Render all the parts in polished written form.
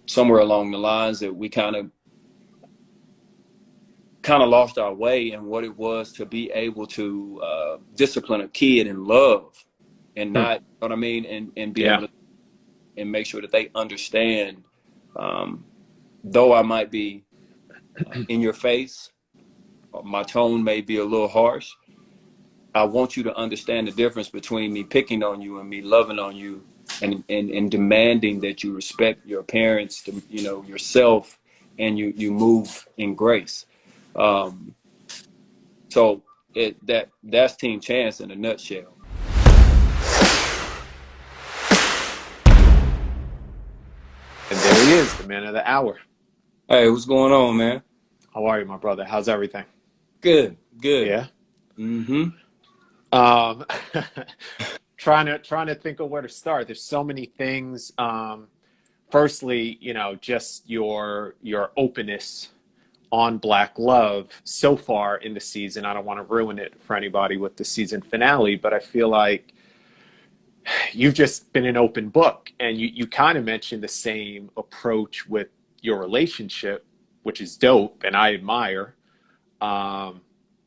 somewhere along the lines that we kind of lost our way in what it was to be able to discipline a kid in love and not, you know what I mean, and be able to and make sure that they understand, though I might be in your face, my tone may be a little harsh. I want you to understand the difference between me picking on you and me loving on you, and demanding that you respect your parents, you know, yourself, and you move in grace. So that's Team Chance in a nutshell. And there he is, the man of the hour. Hey, what's going on, man? How are you, my brother? How's everything? Good, good. Yeah. Mm-hmm. Um, trying to think of where to start. There's so many things. Firstly, you know, just your openness on Black Love so far in the season. I don't want to ruin it for anybody with the season finale, but I feel like you've just been an open book, and you kind of mentioned the same approach with your relationship, which is dope and I admire.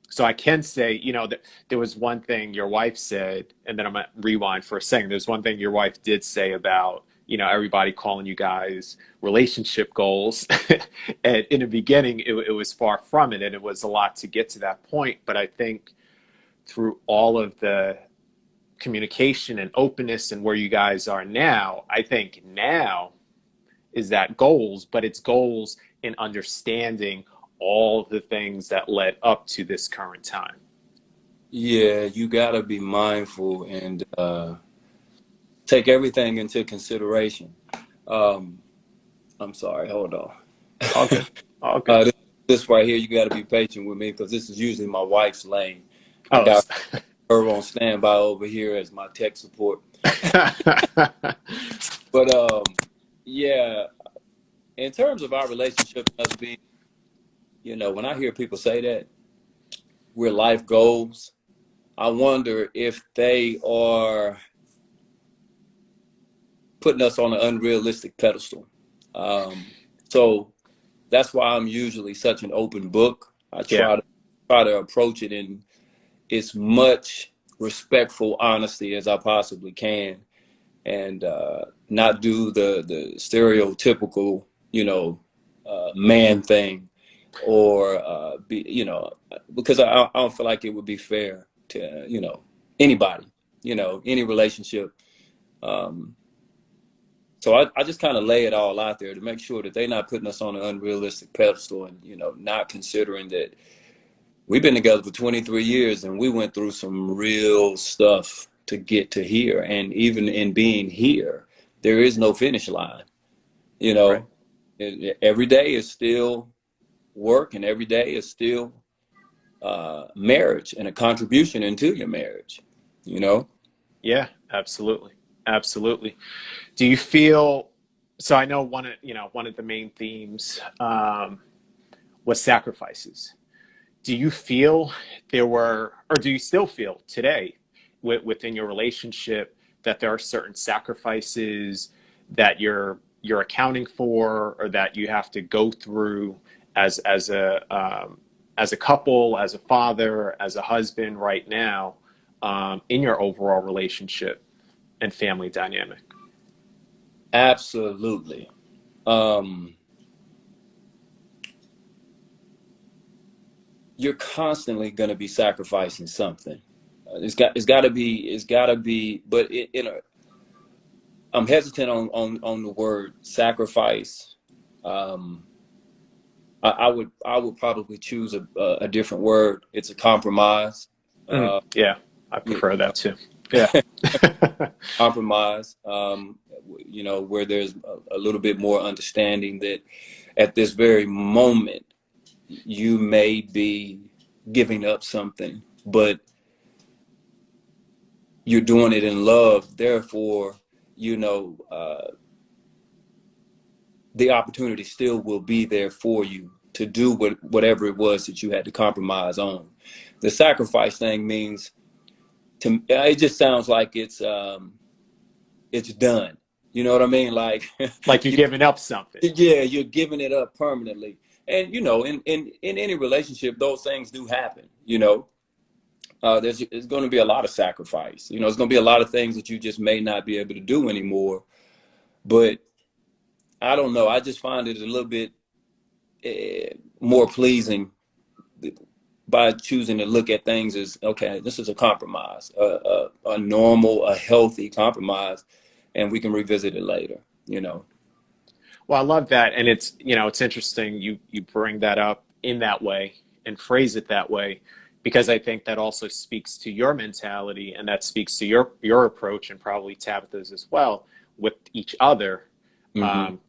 So I can say, you know, that there was one thing your wife said, and then I'm gonna rewind for a second. There's one thing your wife did say about, you know, everybody calling you guys relationship goals. And in the beginning, it was far from it, and it was a lot to get to that point. But I think through all of the communication and openness and where you guys are now, I think now is that goals, but it's goals in understanding all the things that led up to this current time. Yeah, you gotta be mindful and take everything into consideration. Um, I'm sorry, hold on. All good. All good. This right here, you gotta be patient with me because this is usually my wife's lane. I Oh, got her on standby over here as my tech support. But yeah, in terms of our relationship, us being, you know, when I hear people say that we're life goals, I wonder if they are putting us on an unrealistic pedestal. So that's why I'm usually such an open book. I yeah. try to approach it in as much respectful honesty as I possibly can, and not do the stereotypical, you know, man thing, or be, you know, because I don't feel like it would be fair to, you know, anybody, you know, any relationship. So I just kind of lay it all out there to make sure that they're not putting us on an unrealistic pedestal, and, you know, not considering that we've been together for 23 years and we went through some real stuff to get to here. And even in being here, there is no finish line. You Right. know, every day is still work, and every day is still marriage and a contribution into your marriage, you know? Yeah, absolutely. Absolutely. Do you feel, so I know one of the main themes was sacrifices. Do you feel there were, or do you still feel today within your relationship that there are certain sacrifices that you're accounting for, or that you have to go through as a couple, as a father, as a husband right now, in your overall relationship and family dynamic? Absolutely. You're constantly going to be sacrificing something. It's got to be, but I'm hesitant on the word sacrifice. Um, I would probably choose a different word. It's a compromise. Yeah, I You prefer that too. Yeah. compromise. You know, where there's a little bit more understanding that at this very moment you may be giving up something, but you're doing it in love. Therefore, you know, the opportunity still will be there for you to do whatever it was that you had to compromise on. The sacrifice thing means, it just sounds like it's done. You know what I mean? Like, Like you're giving up something. yeah, you're giving it up permanently. And, you know, in any relationship, those things do happen, you know. There's going to be a lot of sacrifice. You know, there's going to be a lot of things that you just may not be able to do anymore. But I don't know. I just find it a little bit more pleasing by choosing to look at things as, okay, this is a compromise, a normal, a healthy compromise, and we can revisit it later, you know. Well, I love that. And it's, you know, it's interesting you bring that up in that way and phrase it that way, because I think that also speaks to your mentality, and that speaks to your approach, and probably Tabitha's as well, with each other,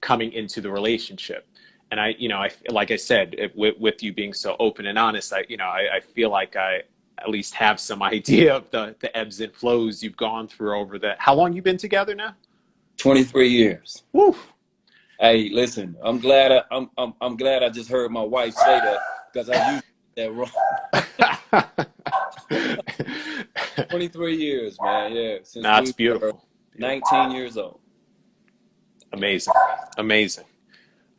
coming into the relationship. And I, you know, like I said, with you being so open and honest, I feel like I at least have some idea of the ebbs and flows you've gone through over that. How long you been together now? 23 years. Woo. Hey, listen, I'm glad I just heard my wife say that, because I used that wrong. 23 years, man. Yeah. Since That's beautiful. 19 years old. Amazing. Amazing.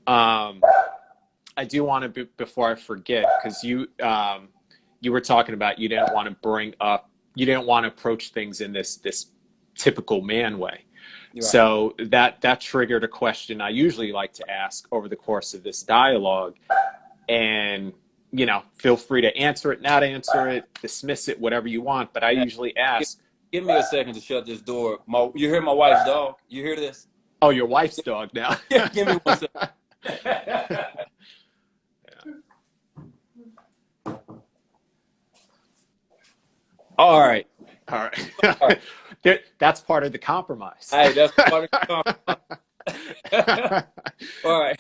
I do want to, before I forget, because you were talking about you didn't want to approach things in this typical man way. Right. So that triggered a question I usually like to ask over the course of this dialogue, and, you know, feel free to answer it, not answer it, dismiss it, whatever you want. But I usually ask. Give me a second to shut this door. You hear my wife's dog? You hear this? Oh, your wife's dog now. Give me 1 second. All right. That's part of the compromise. Hey, that's part of the compromise. All right.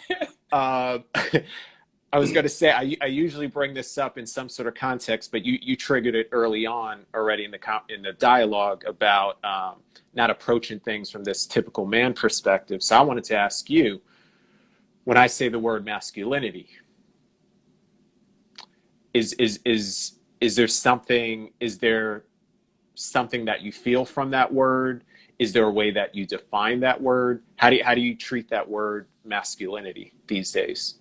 I was going to say, I usually bring this up in some sort of context, but you triggered it early on already in the dialogue about not approaching things from this typical man perspective. So I wanted to ask you, when I say the word masculinity, is there something that you feel from that word? Is there a way that you define that word? How do you treat that word masculinity these days?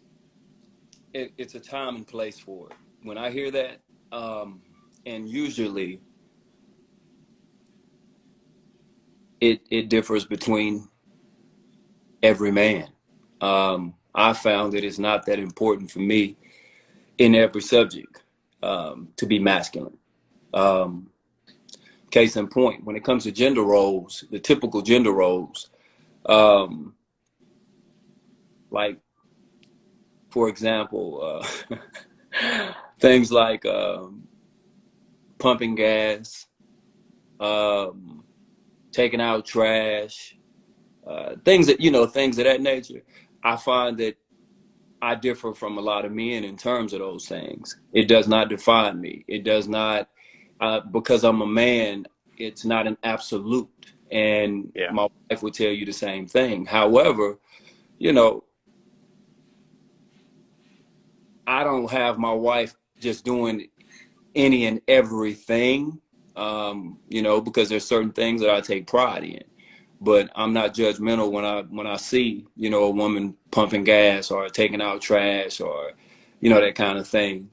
It's a time and place for it. When I hear that, and usually it differs between every man. I found that it's not that important for me in every subject to be masculine. Case in point, when it comes to gender roles, the typical gender roles, like, for example, things like pumping gas, taking out trash, things of that nature. I find that I differ from a lot of men in terms of those things. It does not define me. It does not, because I'm a man, it's not an absolute. And my wife would tell you the same thing. However, you know, I don't have my wife just doing any and everything, you know, because there's certain things that I take pride in. But I'm not judgmental when I see, you know, a woman pumping gas or taking out trash or, you know, that kind of thing.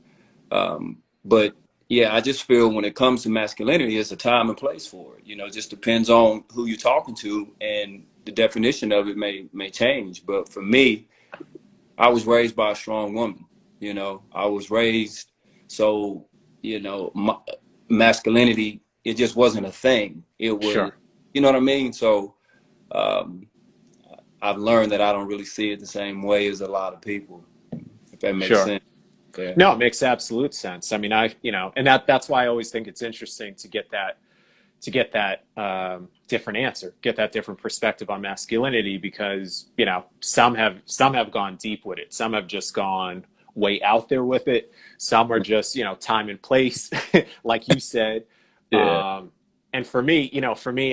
But yeah, I just feel when it comes to masculinity, it's a time and place for it. You know, it just depends on who you're talking to, and the definition of it may change. But for me, I was raised by a strong woman. You know, I was raised, so, you know, masculinity, it just wasn't a thing. It was, you know what I mean? So I've learned that I don't really see it the same way as a lot of people, if that makes sense. Yeah. No, it makes absolute sense. I mean, and that's why I always think it's interesting to get that different answer, get that different perspective on masculinity, because, you know, some have gone deep with it. Some have just gone way out there with it. Some are just, you know, time and place, like you said. Yeah. And for me,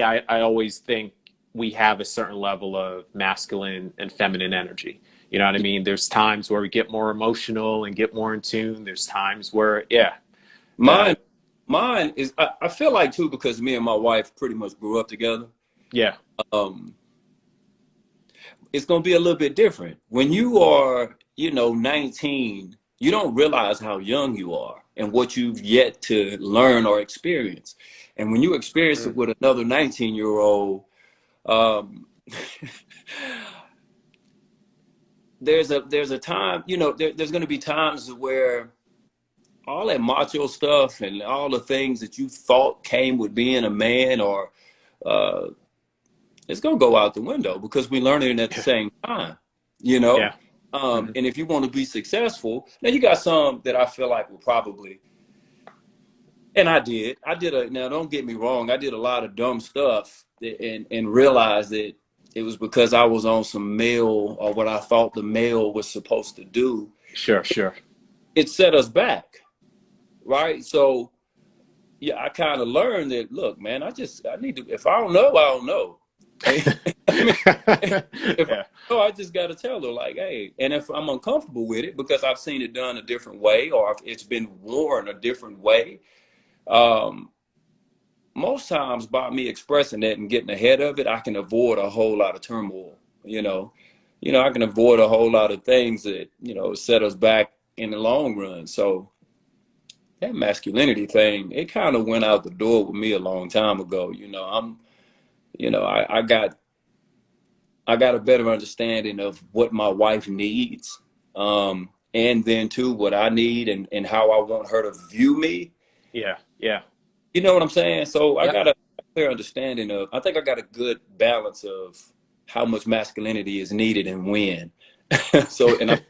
I always think we have a certain level of masculine and feminine energy. You know what I mean? There's times where we get more emotional and get more in tune. There's times where, Mine is, I feel like too, because me and my wife pretty much grew up together. Yeah. it's going to be a little bit different. When you are, 19, you don't realize how young you are and what you've yet to learn or experience. And when you experience it Mm. with another 19-year-old, um, there's a time, there's going to be times where all that macho stuff and all the things that you thought came with being a man, or uh, it's going to go out the window because we learn it at the Yeah. same time, you know? Yeah. Hmm. And if you want to be successful, now you got some that I feel like will probably, and now don't get me wrong, I did a lot of dumb stuff and realized that it was because I was on some male, or what I thought the male was supposed to do. Sure, sure. It set us back, right? So yeah, I kind of learned that, look, man, I need to, if I don't know, I don't know. I mean, if I Yeah. know, I just got to tell her, like, hey, and if I'm uncomfortable with it because I've seen it done a different way, or if it's been worn a different way, um, most times by me expressing that and getting ahead of it, I can avoid a whole lot of turmoil, you know. I can avoid a whole lot of things that, set us back in the long run. So that masculinity thing, it kind of went out the door with me a long time ago. I got a better understanding of what my wife needs, and then too what I need, and how I want her to view me. Yeah. Yeah. You know what I'm saying? So I Yep. got a clear understanding of. I think I got a good balance of how much masculinity is needed and when. So, and I'm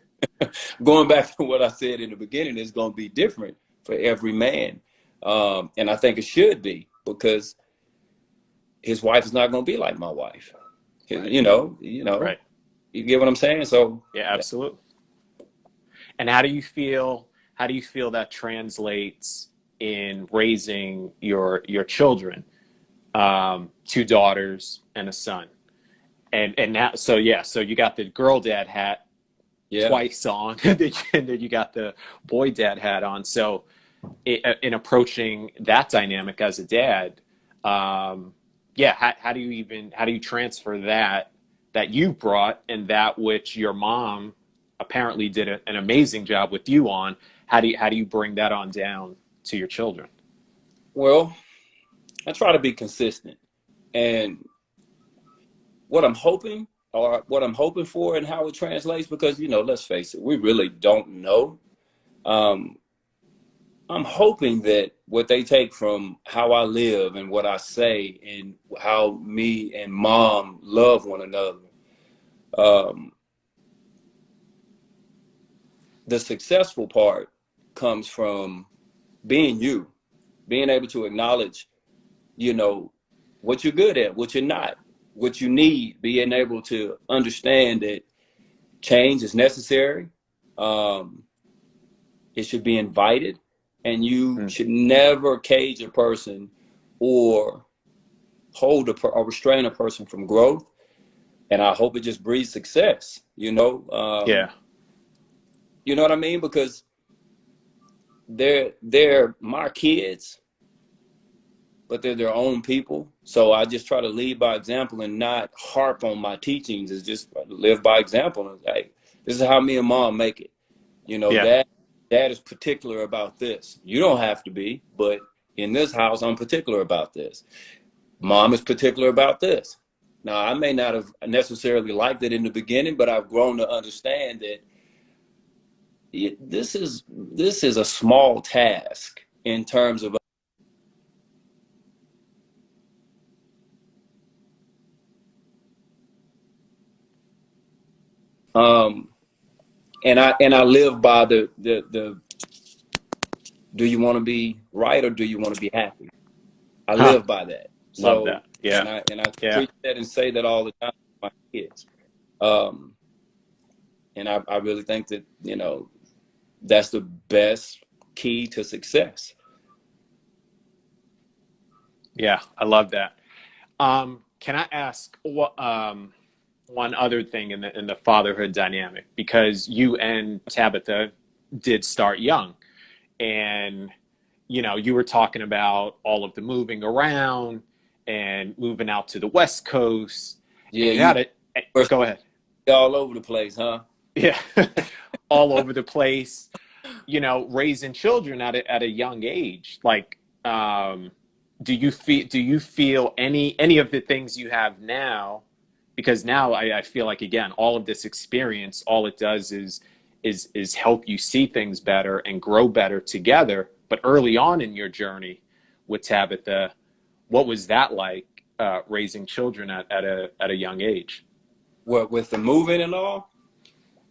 going back to what I said in the beginning. It's going to be different for every man, and I think it should be, because his wife is not going to be like my wife. Right. You know, Right. you get what I'm saying? So Yeah, absolutely. And how do you feel that translates in raising your children? Two daughters and a son. And now, so yeah, so you got the girl dad hat yeah. twice on, and then you got the boy dad hat on. So in approaching that dynamic as a dad, yeah, how do you transfer that you brought, and that which your mom apparently did an amazing job with you on? How do you bring that on down to your children? Well, I try to be consistent, and what I'm hoping, or what I'm hoping for, and how it translates, because let's face it, we really don't know. Um, I'm hoping that what they take from how I live and what I say and how me and mom love one another, um, the successful part comes from being you, being able to acknowledge, you know, what you're good at, what you're not, what you need, being able to understand that change is necessary. Um, it should be invited, and you Mm. should never cage a person or or restrain a person from growth. And I hope it just breeds success. Yeah. You know what I mean? Because they're my kids, but they're their own people. So I just try to lead by example and not harp on my teachings. Is just live by example. And, hey, this is how me and mom make it. Yeah. Dad is particular about this. You don't have to be, but in this house, I'm particular about this. Mom is particular about this. Now, I may not have necessarily liked it in the beginning, but I've grown to understand that this is a small task in terms of, um and I live by the do you want to be right or do you want to be happy? I Huh. live by that. Love So that. Yeah. and I Yeah. preach that and say that all the time to my kids. Um and I really think that, that's the best key to success. Yeah. I love that. Can I ask what one other thing in the fatherhood dynamic, because you and Tabitha did start young, and you were talking about all of the moving around and moving out to the West Coast, Yeah, and you you had it. first Go ahead. All over the place, huh? Yeah, all over the place. You know, raising children at a young age. Like, do you feel any of the things you have now? Because now I feel like, again, all of this experience, all it does is help you see things better and grow better together. But early on in your journey with Tabitha, what was that like, raising children at a young age? What with the moving and all?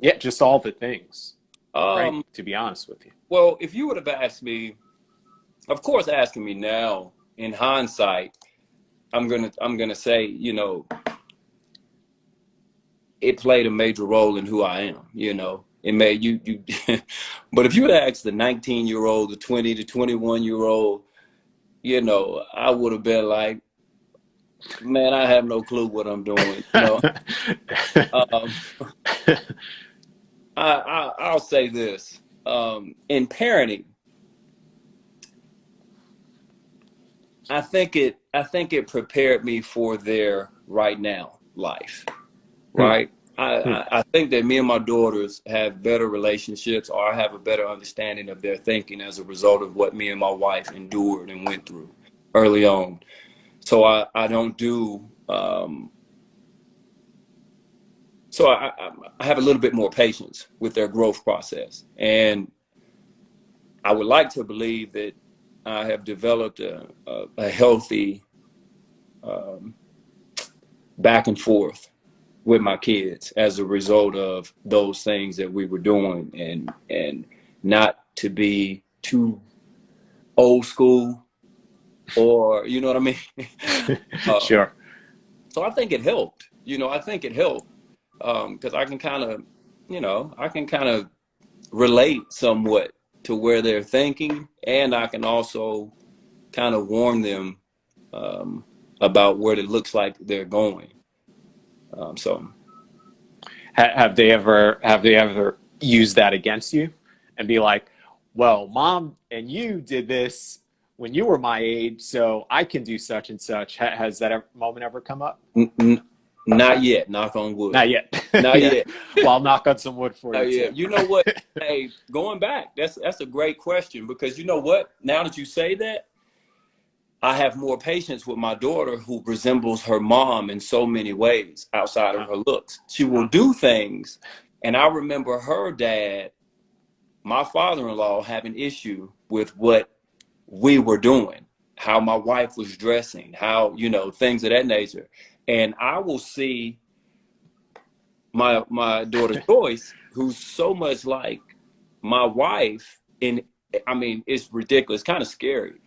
Yeah, just all the things, right? Um, To be honest with you. well, if you would have asked me, of course, asking me now in hindsight, I'm gonna say, it played a major role in who I am. It made you. But if you would ask the 19-year-old, the 20 to 21-year-old, I would have been like, man, I have no clue what I'm doing. Um, I'll say this. In parenting, I think it prepared me for their right now life, Hmm, right? hmm. I think that me and my daughters have better relationships, or I have a better understanding of their thinking as a result of what me and my wife endured and went through early on. So I don't do so I have a little bit more patience with their growth process, and I would like to believe that I have developed a healthy um, back and forth with my kids as a result of those things that we were doing, and not to be too old school, or you know what I mean. um, Sure. so I think it helped. I think it helped because I can kind of relate somewhat to where they're thinking, and I can also kind of warn them um, about where it looks like they're going. So Have they ever used that against you and be like, well, mom and you did this when you were my age, so I can do such and such. Has that moment ever come up? n- n- not yet, knock on wood. Not yet. Not Yeah. yet. Well, I'll knock on some wood for Not you too. yet. You know what? Hey, going back, that's a great question, because you know what? Now that you say that, I have more patience with my daughter, who resembles her mom in so many ways outside of Uh-huh. her looks. She will do things, and I remember her dad, my father-in-law, having issue with what we were doing, how my wife was dressing, how, things of that nature. And I will see my daughter Joyce, who's so much like my wife, in I mean, it's ridiculous, kind of scary.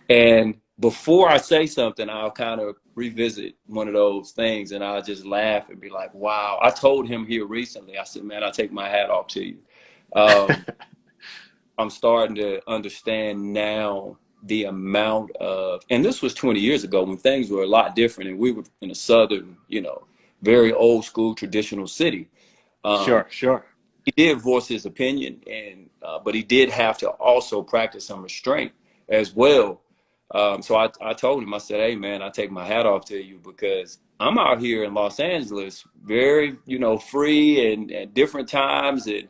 And before I say something, I'll kind of revisit one of those things, and I'll just laugh and be like, wow. I told him here recently, I said, man, I take my hat off to you. Um, I'm starting to understand now the amount of, and this was 20 years ago when things were a lot different, and we were in a southern, very old school traditional city. Um, Sure, sure. he did voice his opinion, and but he did have to also practice some restraint as well. So I told him, I said, hey man, I take my hat off to you, because I'm out here in Los Angeles, very, free, and at different times, and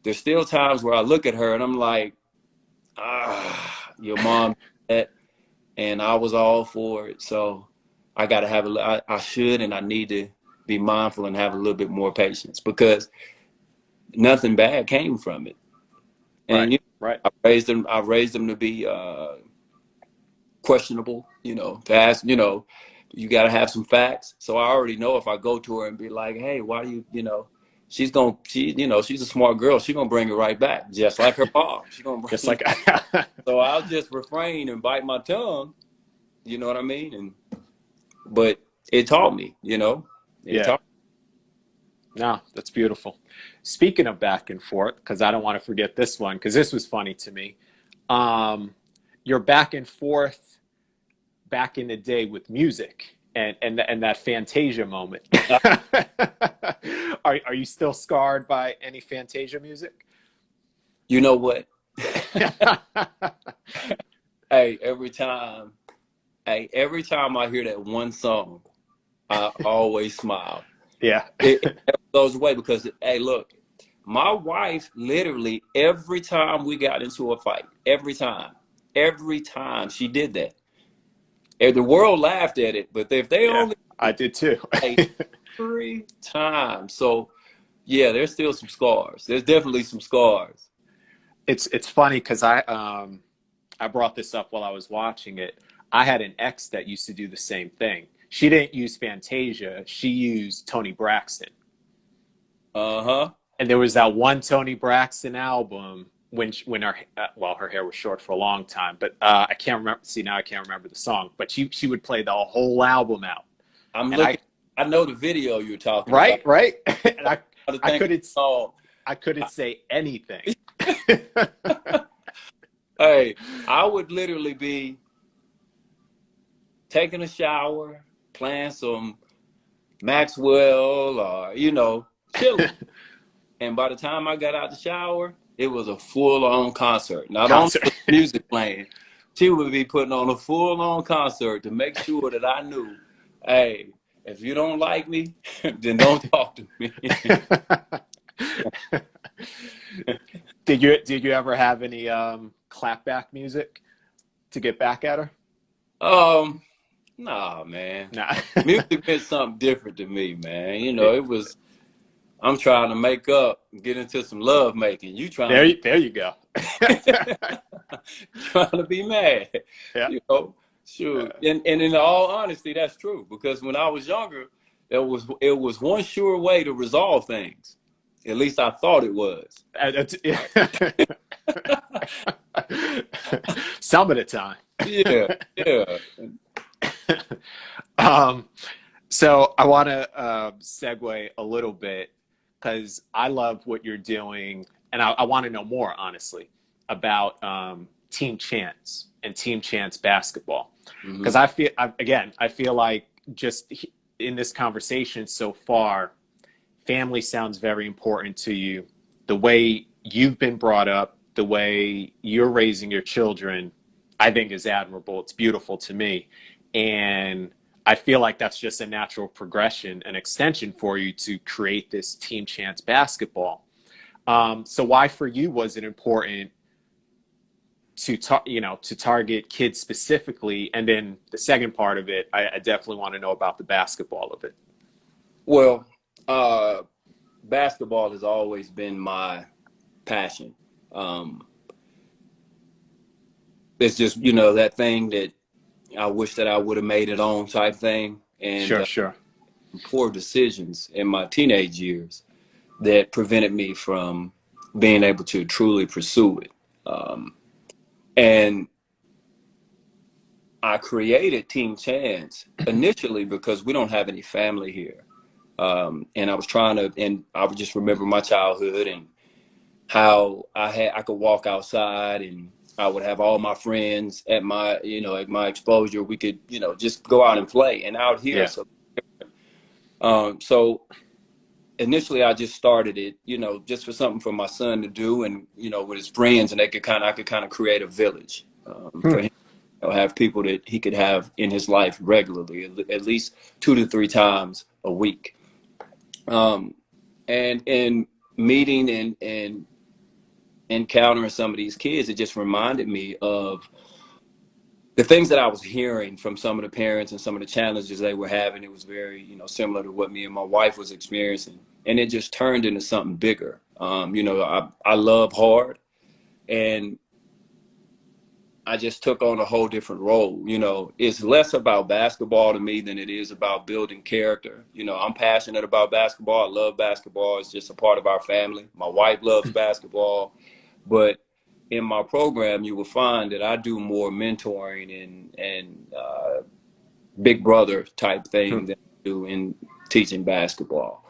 there's still times where I look at her and I'm like, your mom did that, and I was all for it. So I got to I should, and I need to be mindful and have a little bit more patience, because nothing bad came from it. Right, And right. I raised them to be questionable, to ask, you got to have some facts. So I already know, if I go to her and be like, hey, why do she's a smart girl. She's going to bring it right back, just like her mom. She's going to Just bring like it. So I'll just refrain and bite my tongue, you know what I mean? But it taught me, it yeah. taught No, that's beautiful. Speaking of back and forth, because I don't want to forget this one, because this was funny to me. Um, your back and forth back in the day with music and that Fantasia moment. me. Are you still scarred by any Fantasia music? You know what? Hey, every time I hear that one song, I always smile. Yeah. It never goes away because, hey, look, my wife literally every time we got into a fight, every time she did that. And the world laughed at it, but if they Yeah, only I did too. hey, every time. So yeah, there's still some scars. There's definitely some scars. It's funny because I brought this up while I was watching it. I had an ex that used to do the same thing. She didn't use Fantasia. She used Tony Braxton. Uh-huh. And there was that one Tony Braxton album when her well, her hair was short for a long time, but I can't remember. See, now I can't remember the song. But she would play the whole album out, I'm and looking. I know the video you're talking about. right, and I Think couldn't oh, I couldn't say anything. hey, I would literally be taking a shower, playing some Maxwell or chilling. And by the time I got out the shower, it was a full-on concert. Not only Concert. was music playing, she would be putting on a full-on concert to make sure that I knew, hey, if you don't like me, then don't talk to me. Did you ever have any clapback music to get back at her? Nah, man. Nah. Music meant something different to me, man. It was. I'm trying to make up, get into some love making. You trying to There you go. trying to be mad. Yeah. Sure. And in all honesty, that's true. Because when I was younger, it was one sure way to resolve things. At least I thought it was. Some of the time. Yeah, yeah. So I want to segue a little bit because I love what you're doing, and I want to know more, honestly, about Team Chance and Team Chance basketball. Because I feel like just in this conversation so far, family sounds very important to you. The way you've been brought up, the way you're raising your children, I think is admirable. It's beautiful to me. And I feel like that's just a natural progression, an extension for you to create this Team Chance basketball. So why for you was it important to target kids specifically? And then the second part of it, I definitely want to know about the basketball of it. Well, basketball has always been my passion. It's just, that thing that I wish that I would have made it on type thing. And Sure. Poor decisions in my teenage years that prevented me from being able to truly pursue it. And I created Team Chance initially because we don't have any family here. And I was and I would just remember my childhood and how I could walk outside and I would have all my friends at my exposure. We could, just go out and play. And out here, Yeah. so initially I just started it, just for something for my son to do and, with his friends, and I could kind of create a village for him. Have people that he could have in his life regularly, at least 2 to 3 times a week. And meeting and encountering some of these kids, it just reminded me of the things that I was hearing from some of the parents and some of the challenges they were having. It was very, similar to what me and my wife was experiencing. And it just turned into something bigger. I love hard, and I just took on a whole different role. It's less about basketball to me than it is about building character. I'm passionate about basketball. I love basketball. It's just a part of our family. My wife loves basketball. But in my program, you will find that I do more mentoring and big brother type thing than I do in teaching basketball.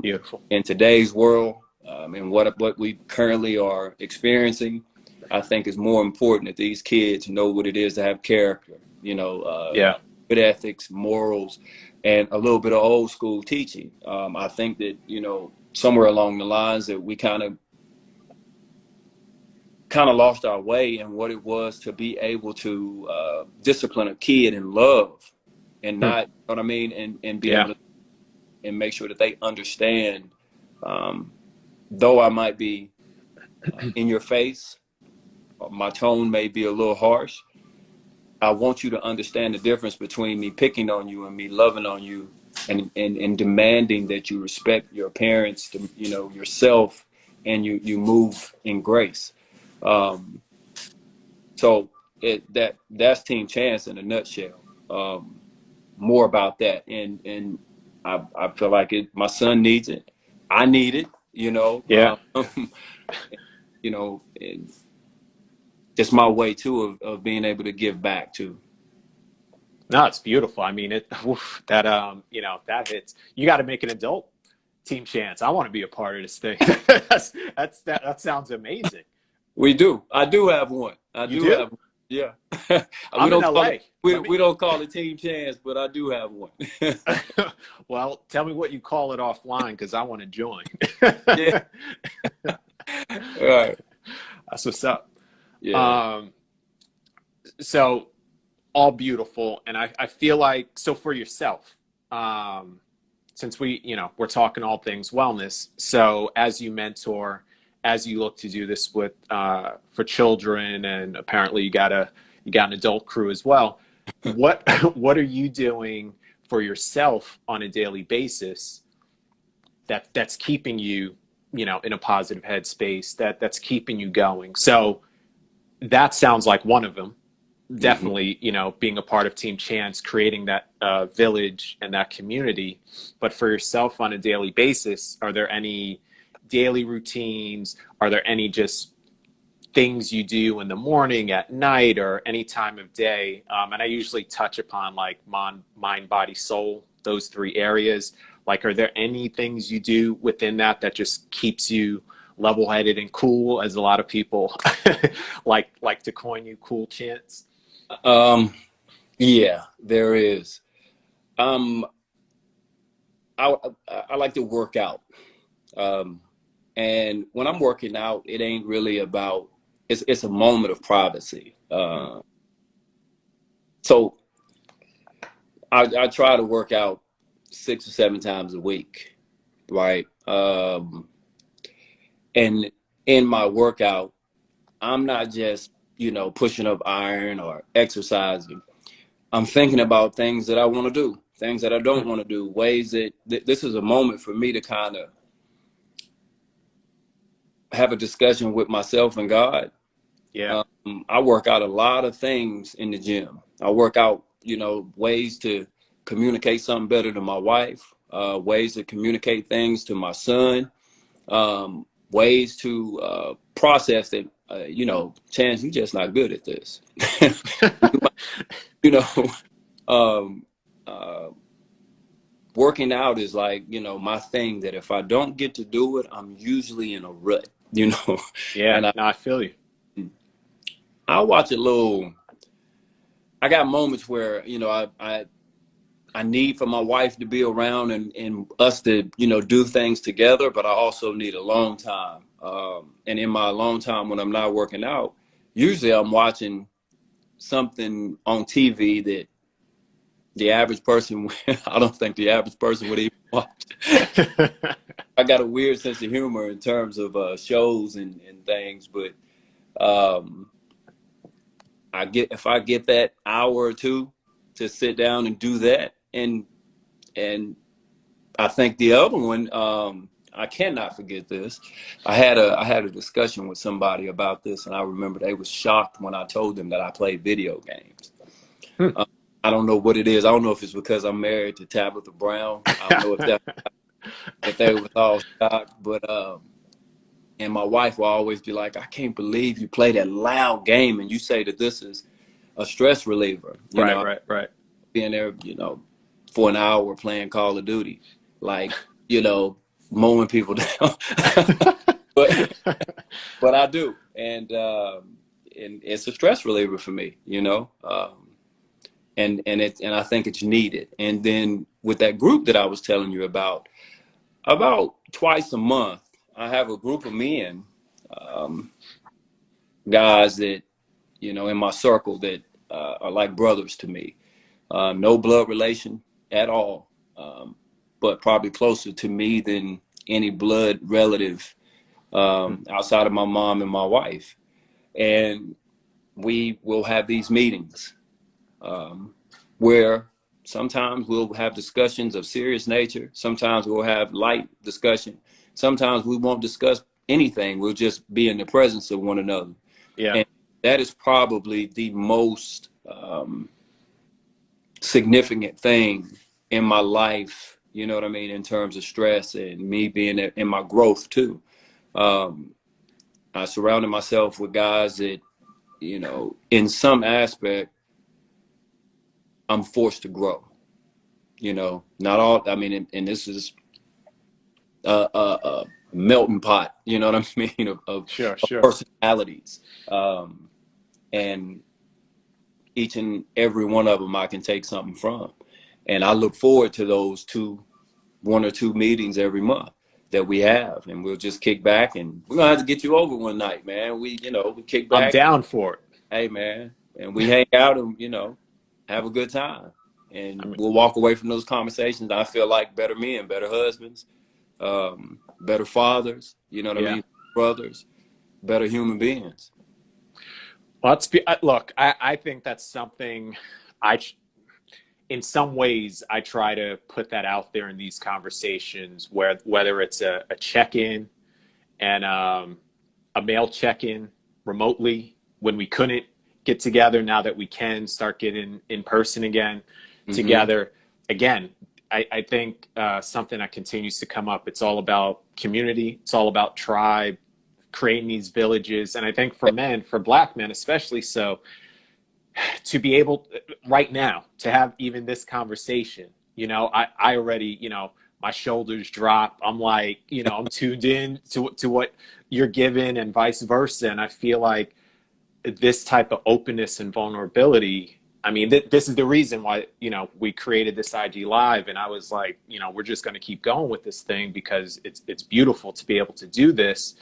Beautiful. In today's world, and what we currently are experiencing, I think it's more important that these kids know what it is to have character, good ethics, morals, and a little bit of old school teaching. I think that, somewhere along the lines that we kind of lost our way in what it was to be able to discipline a kid in love and not, and be able to, and make sure that they understand, though I might be in your face, my tone may be a little harsh. I want you to understand the difference between me picking on you and me loving on you, and demanding that you respect your parents, yourself, and you move in grace. Um, so that's Team Chance in a nutshell. More about that, and I feel like my son needs it. I need it. Yeah. And it's my way too of being able to give back too. No, it's beautiful. I mean, that hits. You got to make an adult Team Chance. I want to be a part of this thing. That sounds amazing. We do. I do have one. I You do do? have one. Yeah. we I'm in don't call it LA. we don't call it Team Chance, but I do have one. Well, tell me what you call it offline because I want to join. Yeah. All right. That's what's up. Yeah. So all beautiful, and I feel like, so for yourself, since we're talking all things wellness, so as you mentor, as you look to do this with for children, and apparently you got an adult crew as well, what what are you doing for yourself on a daily basis that's keeping you in a positive headspace, that's keeping you going? So that sounds like one of them. Definitely, being a part of Team Chance, creating that village and that community. But for yourself on a daily basis, are there any daily routines? Are there any just things you do in the morning, at night, or any time of day? And I usually touch upon like mind, body, soul, those three areas. Like, are there any things you do within that just keeps you level-headed and cool, as a lot of people like to coin you, Cool Chance? Yeah, there is. Um, I like to work out. And when I'm working out, it ain't really about, it's a moment of privacy. So I try to work out 6 or 7 times a week, right? And in my workout, I'm not just, pushing up iron or exercising. I'm thinking about things that I want to do, things that I don't want to do, ways that this is a moment for me to kind of have a discussion with myself and God. Yeah. I work out a lot of things in the gym. I work out, ways to communicate something better to my wife, ways to communicate things to my son, ways to process that, Chance, you just not good at this. you know, um, uh, Working out is like, my thing, that if I don't get to do it, I'm usually in a rut, Yeah, and no, I feel you. I watch a little. I got moments where, I need for my wife to be around, and us to, do things together, but I also need a long time. And in my long time when I'm not working out, usually I'm watching something on TV that the average person, I don't think the average person would even watch. I got a weird sense of humor in terms of shows and things, but um, if I get that hour or two to sit down and do that, and I think the other one, I cannot forget this. I had a discussion with somebody about this, and I remember they was shocked when I told them that I played video games. Hmm. I don't know what it is. I don't know if it's because I'm married to Tabitha Brown. I don't know if they was all shocked, but and my wife will always be like, "I can't believe you play that loud game and you say that this is a stress reliever." Right. Being there, for an hour playing Call of Duty, like, mowing people down. but but I do, and it's a stress reliever for me, and I think it's needed. And then with that group that I was telling you about twice a month, I have a group of men, guys that, in my circle that are like brothers to me. No blood relation at all. but probably closer to me than any blood relative outside of my mom and my wife. And we will have these meetings where sometimes we'll have discussions of serious nature. Sometimes we'll have light discussion. Sometimes we won't discuss anything. We'll just be in the presence of one another. Yeah. And that is probably the most significant thing in my life, you know what I mean, in terms of stress and me being in my growth too. I surrounded myself with guys that, you know, in some aspect, I'm forced to grow. You know, not all, I mean, and this is a melting pot, you know what I mean, of Sure. personalities. And each and every one of them I can take something from. And I look forward to those one or two meetings every month that we have. And we'll just kick back, and we're going to have to get you over one night, man. We kick I'm back. down for it. Hey, man. And we hang out and, you know, have a good time. And I mean, we'll walk away from those conversations. I feel like better men, better husbands, better fathers, you know what I mean? Brothers, better human beings. well, look, I think that's something in some ways, I try to put that out there in these conversations, whether it's a check-in and a mail check-in remotely when we couldn't get together. Now that we can start getting in person again together. Again, I think something that continues to come up, it's all about community. It's all about tribe, creating these villages. And I think for men, for Black men especially so, to be able right now to have even this conversation, you know, I already, you know, my shoulders drop. I'm like, you know, I'm tuned in to what you're giving and vice versa. And I feel like this type of openness and vulnerability, I mean, this is the reason why, you know, we created this IG Live. And I was like, you know, we're just going to keep going with this thing because it's beautiful to be able to do this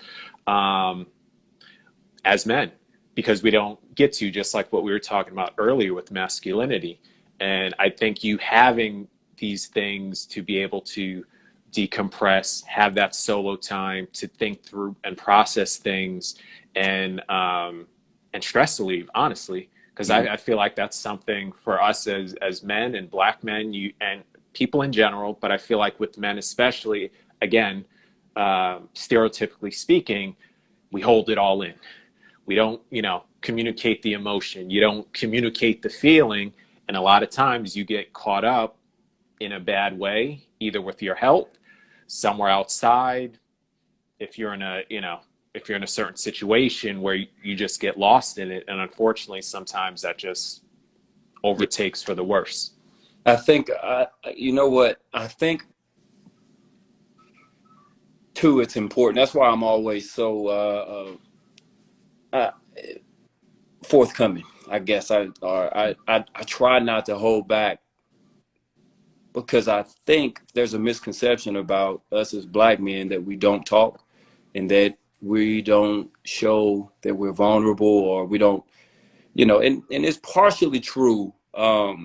as men, because we don't get to, just like what we were talking about earlier with masculinity. And I think you having these things to be able to decompress, have that solo time to think through and process things and stress relief, honestly, because I feel like that's something for us as men and Black men, and people in general, but I feel like with men especially, again, stereotypically speaking, we hold it all in. We don't, you know, communicate the emotion. You don't communicate the feeling. And a lot of times you get caught up in a bad way, either with your health, somewhere outside, if you're in a certain situation where you just get lost in it. And unfortunately, sometimes that just overtakes for the worse. I think, you know what, I think too, it's important. That's why I'm always so forthcoming, I guess. I try not to hold back, because I think there's a misconception about us as Black men that we don't talk and that we don't show that we're vulnerable, or we don't, you know, and it's partially true, but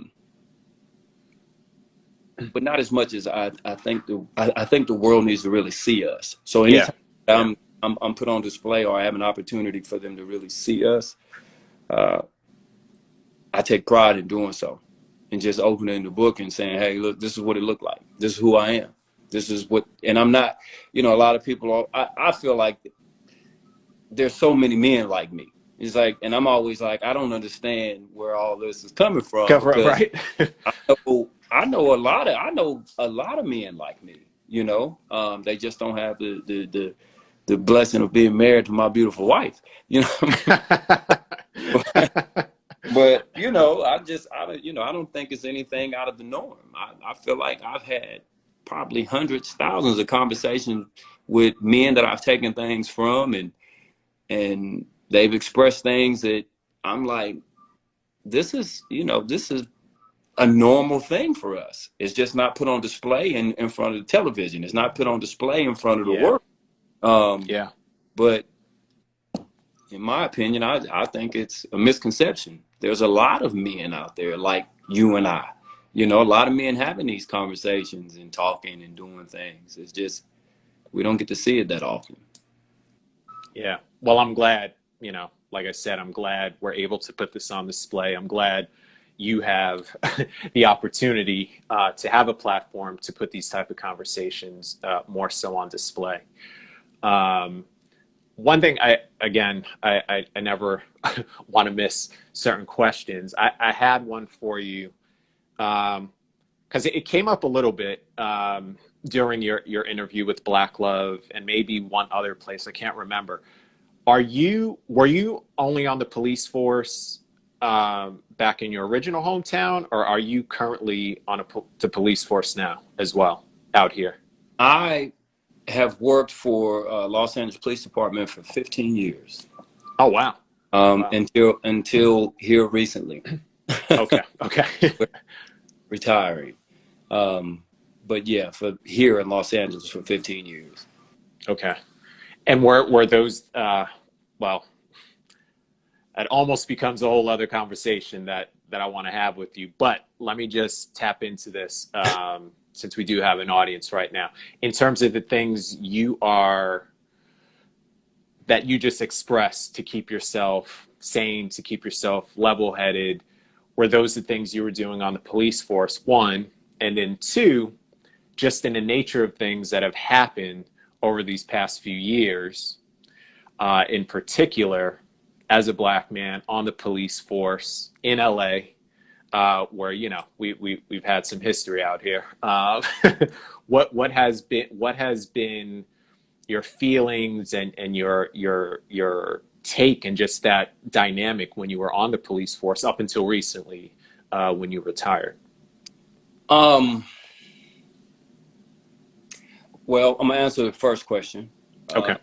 not as much as I think I think the world needs to really see us. So anytime I'm put on display, or I have an opportunity for them to really see us, I take pride in doing so, and just opening the book and saying, hey, look, this is what it looked like. This is who I am. This is what, and I'm not, you know, a lot of people I feel like there's so many men like me. It's like, and I'm always like, I don't understand where all this is coming from. Right. I know a lot of men like me, you know. They just don't have the blessing of being married to my beautiful wife, you know. But you know, I don't think it's anything out of the norm. I feel like I've had probably hundreds, thousands of conversations with men that I've taken things from, and they've expressed things that I'm like, this is a normal thing for us. It's just not put on display in front of the television. It's not put on display in front of the world. But in my opinion, I think it's a misconception. There's a lot of men out there like you and I You know, a lot of men having these conversations and talking and doing things. It's just, we don't get to see it that often. Yeah. Well, I'm glad, like I said, I'm glad we're able to put this on display. I'm glad you have the opportunity to have a platform to put these type of conversations more so on display. Um, One thing I never want to miss certain questions. I had one for you because it came up a little bit during your interview with Black Love and maybe one other place. I can't remember. Were you only on the police force back in your original hometown, or are you currently on the police force now as well out here? I have worked for Los Angeles Police Department for 15 years. Oh wow! Wow. Until here recently. Okay. Okay. Retiring. But yeah, for here in Los Angeles for 15 years. Okay. And were those well, it almost becomes a whole other conversation that I want to have with you. But let me just tap into this since we do have an audience right now. In terms of the things that you just expressed to keep yourself sane, to keep yourself level-headed, were those the things you were doing on the police force, one, and then two, just in the nature of things that have happened over these past few years, in particular, as a Black man on the police force in LA, where we've had some history out here. What has been your feelings and your take and just that dynamic when you were on the police force up until recently, when you retired? Well, I'm gonna answer the first question. Okay.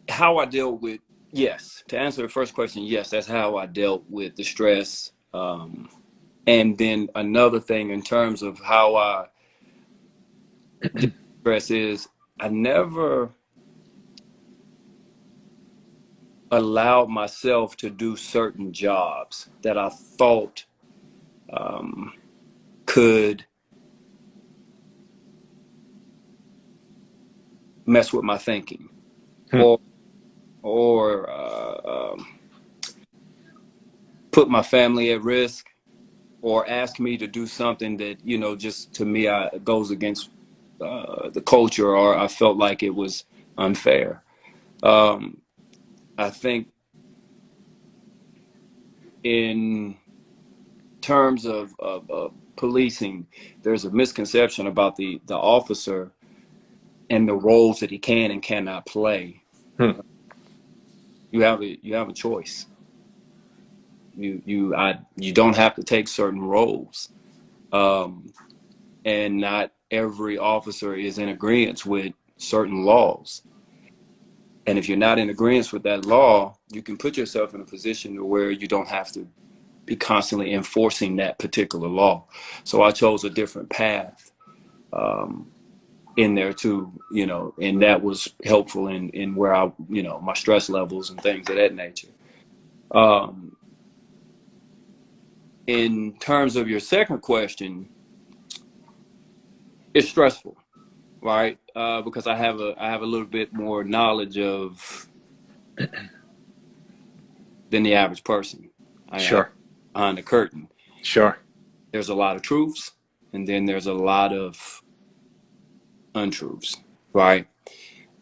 How I dealt with, yes, to answer the first question, yes, that's how I dealt with the stress. And then another thing in terms of how I deal with stress is I never allowed myself to do certain jobs that I thought could mess with my thinking, or put my family at risk, or ask me to do something that, just to me, goes against the culture, or I felt like it was unfair. I think in terms of policing, there's a misconception about the officer and the roles that he can and cannot play. You have a choice. You don't have to take certain roles, and not every officer is in agreement with certain laws. And if you're not in agreement with that law, you can put yourself in a position to where you don't have to be constantly enforcing that particular law. So I chose a different path in there too, and that was helpful in where I, my stress levels and things of that nature. In terms of your second question, it's stressful, right? Because I have a little bit more knowledge of than the average person. Sure. Behind the curtain. Sure. There's a lot of truths, and then there's a lot of untruths, right?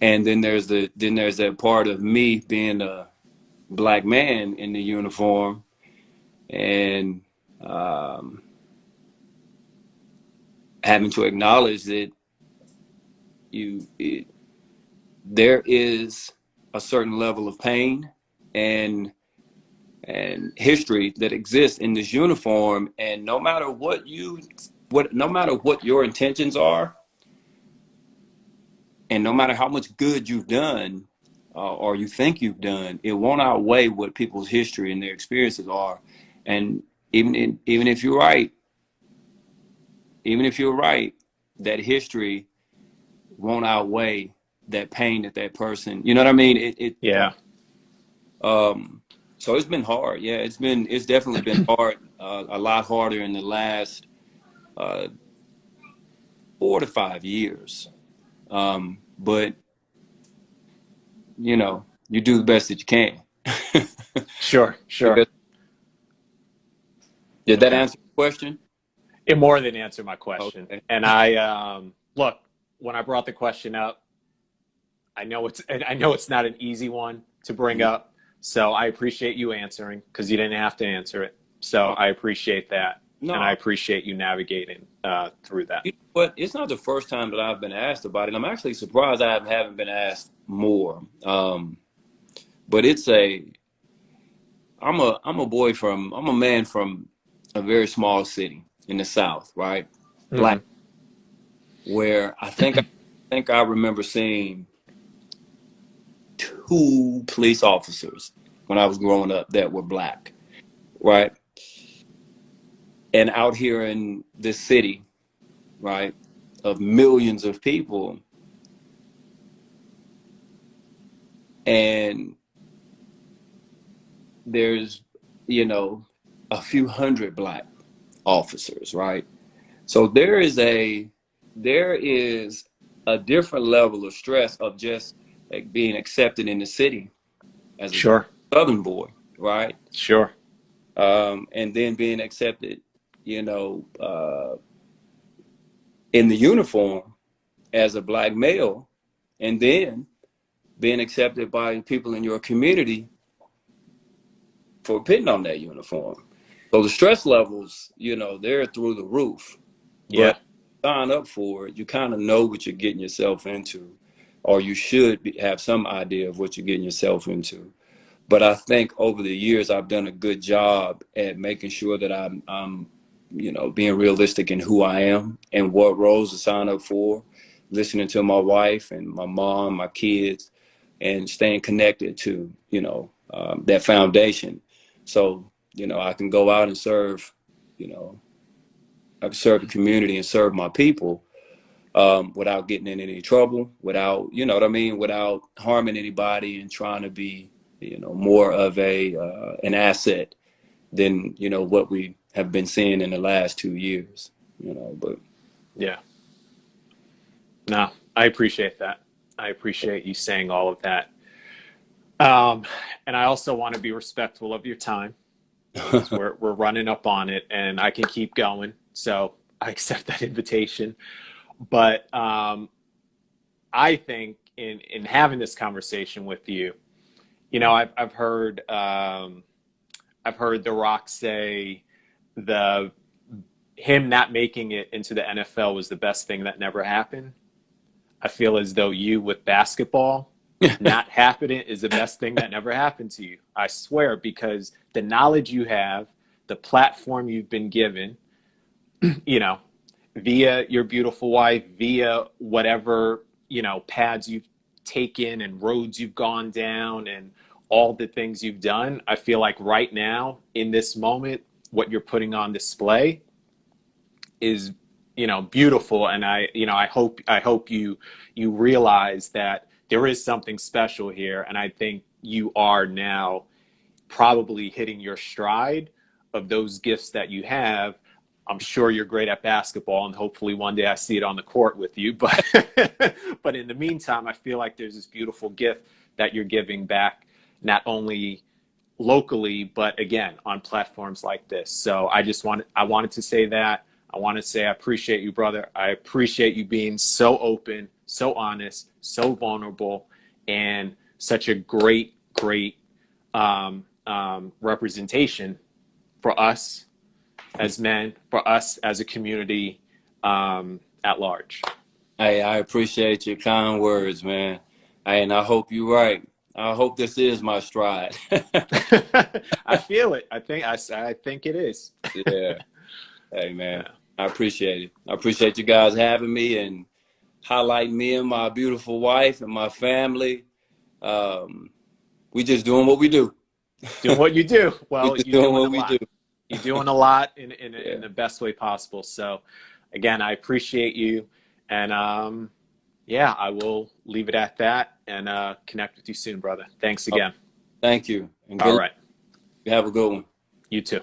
And then there's that part of me being a Black man in the uniform, and having to acknowledge that there is a certain level of pain and history that exists in this uniform, and no matter what your intentions are, and no matter how much good you've done or you think you've done, it won't outweigh what people's history and their experiences are. And even if you're right, that history won't outweigh that pain that person, you know what I mean? Yeah. So it's been hard. Yeah, it's definitely been hard. A lot harder in the last uh, 4 to 5 years. But you do the best that you can. Sure, I sure. guess, did that answer the question? It more than answered my question. Okay. And I look, when I brought the question up, I know it's not an easy one to bring Mhm. up. So I appreciate you answering because you didn't have to answer it. So Oh, I appreciate that, and I no, appreciate you navigating through that. but it's not the first time that I've been asked about it. I'm actually surprised I haven't been asked more. But I'm a man from a very small city in the South, right? Black, Hmm. where I remember seeing two police officers when I was growing up that were black, right? And out here in this city, right, of millions of people, and there's, you know, a few hundred black officers, right? So there is a different level of stress of just like being accepted in the city as a Sure, Southern boy, right? sure. And then being accepted, you know, in the uniform as a black male, and then being accepted by people in your community for putting on that uniform. So the stress levels, they're through the roof. Yeah, But sign up for it, you kind of know what you're getting yourself into, or you should have some idea of what you're getting yourself into. But I think over the years, I've done a good job at making sure that I'm being realistic in who I am and what roles to sign up for, listening to my wife and my mom, my kids, and staying connected to, that foundation. So, I can go out and serve, you know, I can serve the community and serve my people without getting in any trouble, without, you know what I mean, without harming anybody and trying to be, more of an asset than, what we have been seeing in the last 2 years, but yeah. No, I appreciate that. I appreciate you saying all of that. Um, and I also want to be respectful of your time because we're running up on it, and I can keep going. So I accept that invitation. But I think in having this conversation with you, I've heard The Rock say the him not making it into the NFL was the best thing that never happened. I feel as though you with basketball not happening is the best thing that never happened to you. I swear, because the knowledge you have, the platform you've been given, you know, via your beautiful wife, via whatever, paths you've taken and roads you've gone down and all the things you've done. I feel like right now, in this moment, what you're putting on display is, beautiful. And I hope you realize that there is something special here. And I think you are now probably hitting your stride of those gifts that you have. I'm sure you're great at basketball, and hopefully one day I see it on the court with you. But but in the meantime, I feel like there's this beautiful gift that you're giving back, not only locally, but again on platforms like this. So I wanted to say that. I want to say I appreciate you, brother. I appreciate you being so open, so honest, so vulnerable, and such a great representation for us as men, for us as a community at large. hey, I appreciate your kind words, man. And I hope you're right. I hope this is my stride. I feel it. I think it is. Yeah. Hey, man, Yeah. I appreciate it. I appreciate you guys having me and highlighting me and my beautiful wife and my family. Um, we just doing what we do. Doing what you do. We Well, just you're doing doing what a we do. lot. You're doing a lot in Yeah. the best way possible. So, again, I appreciate you, and yeah, I will leave it at that and connect with you soon, brother. Thanks again. Thank you and All good right. You have a good one. You too.